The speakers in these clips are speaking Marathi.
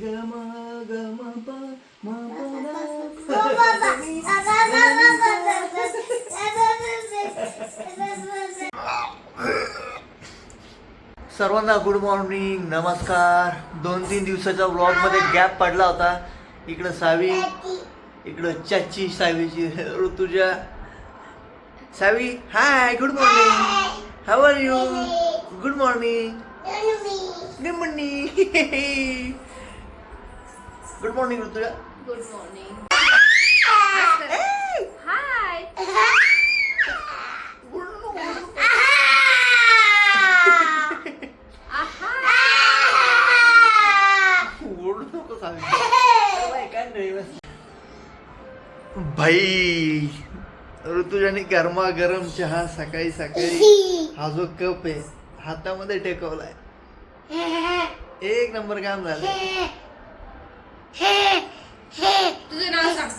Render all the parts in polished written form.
ग म ग म प म प सर्वांना गुड मॉर्निंग, नमस्कार. 2-3 दिवसाच्या व्लॉगमध्ये गॅप पडला होता. इकडं सावी, इकडं चाची सावीची Rutuja. Savi hi, good morning, how are you? Good morning, good morning, good morning Rutuja. Good morning. Hi. भाई ऋतुजाने गरमागरम चहा सकाळी सकाळी हा जो कप आहे हातामध्ये टेकवलाय. एक नंबर काम झालं. तुझं नाव सांग.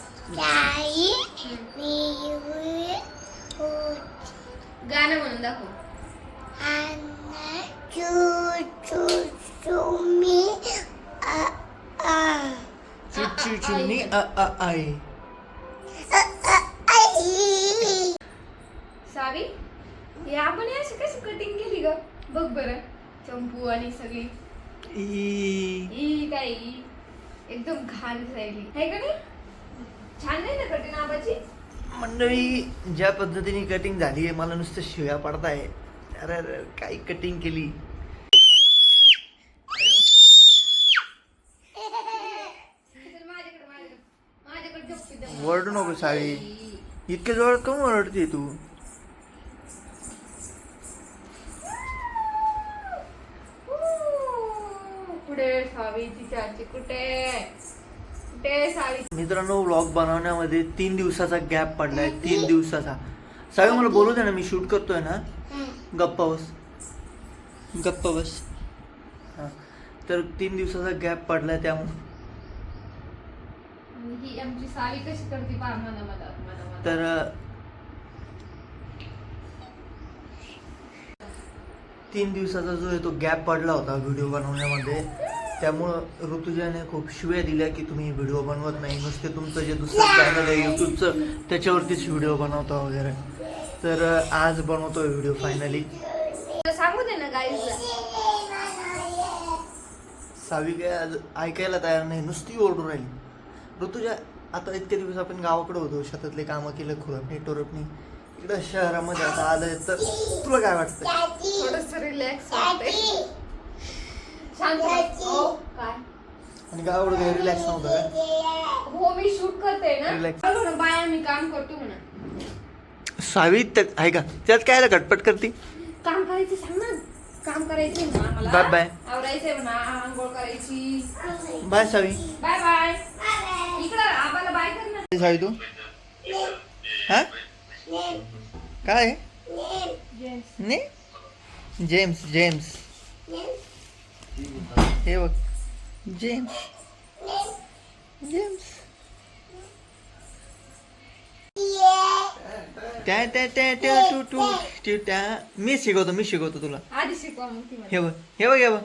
गाणं म्हणून दाखव. चुचू चुन्नी आई. सावी, हे आपण अशी कशी कटिंग केली ग? बघ बरं, चंपू आणि सगळी ई काय एकदम घाण राहिली आहे का नाही? छान नाही ना कटिंग आबाची? मंडळी, ज्या पद्धतीने कटिंग झाली आहे मला नुसतं शिव्या पडताय. अरे अरे काय कटिंग केली. वरडू नको सावी, इतके जोरात कमी ओरडते तू. कुठे सावी तिची कुठे कुठे सावी? मित्रांनो, व्लॉग बनवण्यामध्ये 3 दिवसाचा गॅप पडलाय. 3 दिवसाचा. सावी मला बोलू दे ना, मी शूट करतोय ना. गप्पा बस, गप्पा बस. हा, तर 3 दिवसाचा गॅप पडलाय त्यामुळे ही आमची सावी कशी करते पहा मला. तर तीन दिवसाचा जो आहे तो गॅप पडला होता व्हिडिओ बनवण्यामध्ये. त्यामुळं ऋतुजाने खूप शिव्या दिल्या की तुम्ही व्हिडिओ बनवत नाही, नुसते तुमचं जे दुसरं चॅनल आहे यूट्यूबचं त्याच्यावरतीच व्हिडिओ बनवता वगैरे. तर आज बनवतोय व्हिडिओ फायनली. सांगू दे ना गाईज. सावी काय आज ऐकायला तयार नाही, नुसती ओरडून राहिली. ऋतुजा, आता इतके दिवस आपण गावाकडे होतो, शेतातले कामं केलं, खुरपणी टोरपणी. इकडं शहरामध्ये आता आलंय, तर तुला काय वाटतं? थोडस रिलॅक्स वाटतंय. शांत बस. हो काय? आणि गावाकडे काही रिलॅक्स नव्हतं का? हो, मी शूट करते ना. Relax. बोलू ना, बाया मी काम करतो म्हणा. सावी आहे का त्यात काय खटपट करते? काम करायचं सांग ना. काम करायचंय म्हणा मला. Bye bye. आवरायचंय म्हणा, आंघोळ करायची. बाय सावी. Bye bye. इकडं आबाला बाय कर ना. सावी तू हा काय ने जेम्स जेम्स हे बघ जेम्स जेम्स. त्या त्या त्या त्या टू टू टू त्या. मी शिकवतो तुला. आधी शिकवा मग ती मला. हे बघ हे बघ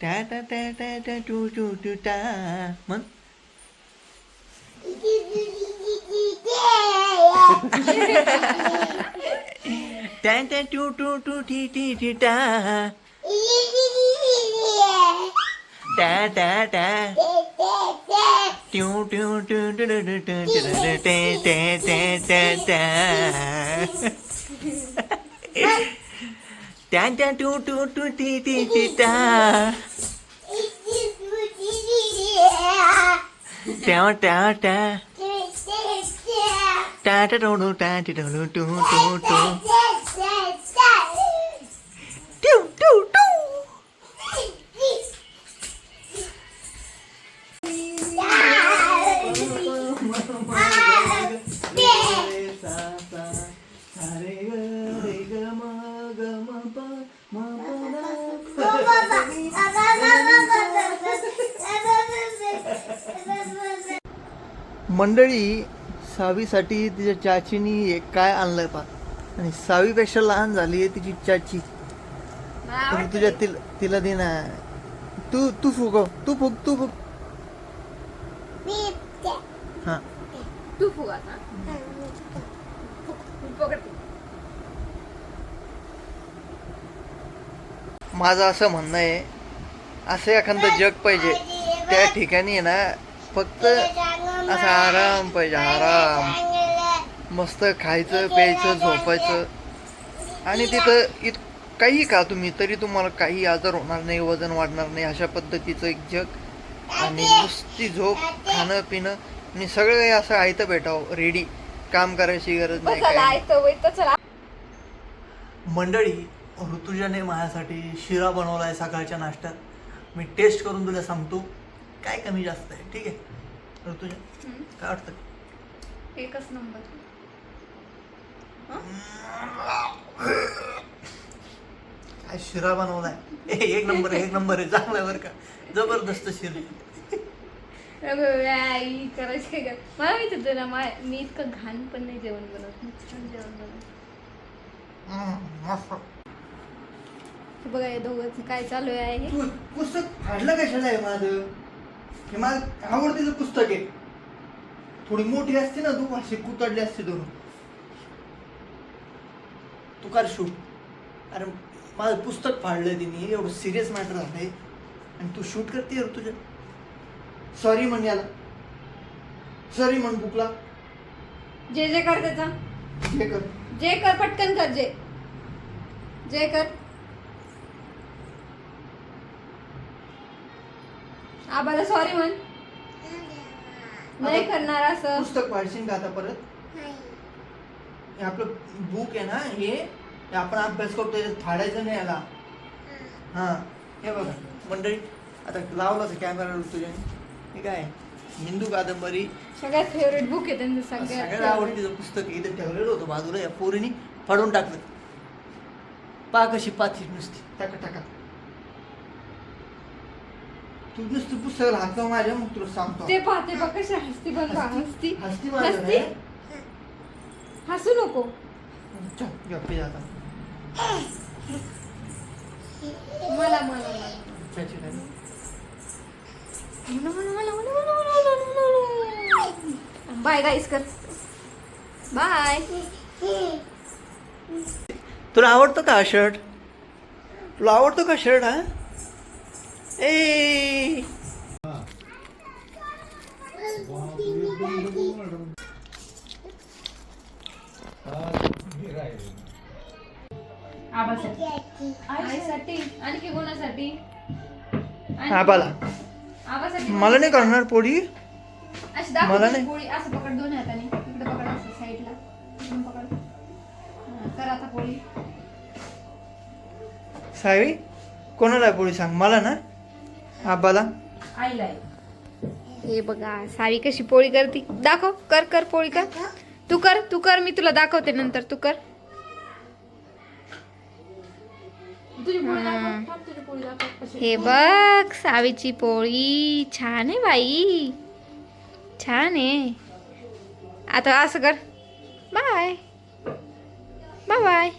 त्या त्या त्या त्या त्या टू टू टू टा म्हण. त्या त्या टू टू टू टी टी टी टा टा टा टा ट्यू ट्यू ट्यू टू टू टू टू टू टे टे टे टे त्या त्या टू टू टू टी टी टी टा ट्या ट्या ट्या टा टा टू टू टा टी टू टू टू टू टू टू टू. मंडळी, सावीसाठी तिच्या चाचीनी एक काय आणलंय पा. आणि सावीपेक्षा लहान झाली आहे तिची चाची. तुझ्या तिला दे ना. तू फुगव, तू फुग. हा तू फुगा आता पकडते. माझं असं म्हणणं आहे, असं एखादं जग पाहिजे त्या ठिकाणी आहे ना, फक्त असा आराम पाहिजे, आराम. मस्त खायचं प्यायचं झोपायचं आणि तिथं काही का तुम्ही तरी तुम्हाला काही आजार होणार नाही, वजन वाढणार नाही, अशा पद्धतीचं एक जग. आणि नुसती झोप, खाणं पिणं आणि सगळं काही असं आयतं भेटावं, रेडी, काम करायची गरज नाही चला काय. ऐकतो वैतो चला. मंडळी, ऋतुजाने माझ्यासाठी शिरा बनवलाय सकाळच्या नाश्त्यात. मी टेस्ट करून तुला सांगतो काय कमी जास्त आहे. ठीक आहे ऋतुजा, काय वाटतं? एकच नंबर. काय शिरा बनवलाय, एक नंबर आहे, एक नंबर आहे, चांगला बरं का, जबरदस्त शिरा. आई करायचं काय का मला माहित होतं ना, मी इतकं घाण पण नाही जेवण बनवत, मी छान जेवण बनवत. मस्त. हे बघा या दोघांचं काय चालू आहे. तू पुस्तक फाडलं कशाला आहे माझं? हे माझं आवडतीचं पुस्तक आहे. थोडी मोठी असते ना, तू अशी कुतडली असते दोन. तू कर शूट. अरे माझं पुस्तक फाडलं तिने, एवढं सिरियस मॅटर झालंय आणि तू शूट करते तुझ्या. सॉरी म्हण याला, सॉरी म्हण बुकला. जे जे कर त्याचा, हे कर, जे कर पटकन कर, जे जे कर. आबाला सॉरी म्हण. नाही करणार असं. पुस्तक फाडशील का आता परत? हे आपलं बुक आहे ना, हे आपण अभ्यास करतो, याच्यात फाडायचं नाही याला. हा हे बघा मंडळी, आता लावला कॅमेरा तुझ्या. हे काय हिंदू कादंबरी, सगळ्यात फेवरेट बुक आहे त्यांचं, सगळ्यात सगळ्यात आवडतीचं पुस्तक आहे. इथं ठेवलेलं होतं बाजूला, या पोरीने फाडून टाकलं. पा कशी पाथी नुसती टाका टाका. तू नुसतं पुस्तकाला हात माझ्या, मग तुला सांगतो. ते पाहते बघ कशी हसती, बघ हसती हसती हसती. हसू नको. चल गप्पी आता. मला मला मला त्याची काय. बाय गाईस कर, बाय. तुला आवडतो का शर्ट? तुला आवडतो का शर्ट? हा ए आईसाठी आणखी कोणासाठी? आबाला. आबासाठी. मला नाही करणार पोळी. अशी दाखव मला तुझी नाही. पोळी. असं पकड दोन हाताने, इकडे पकड, असं साईडला इकडून पकड. कर आता पोळी. सावी, कोणाला आहे पोळी सांग? मला ना, आबाला. आईला आहे. हे बघा सावी कशी पोळी करते, दाखव. कर कर पोळी कर. तू कर, तू कर, मी तुला दाखवते नंतर. तू कर. हे बघ सावीची पोळी छान आहे बाई, छान आहे. आता असं कर. Bye bye bye.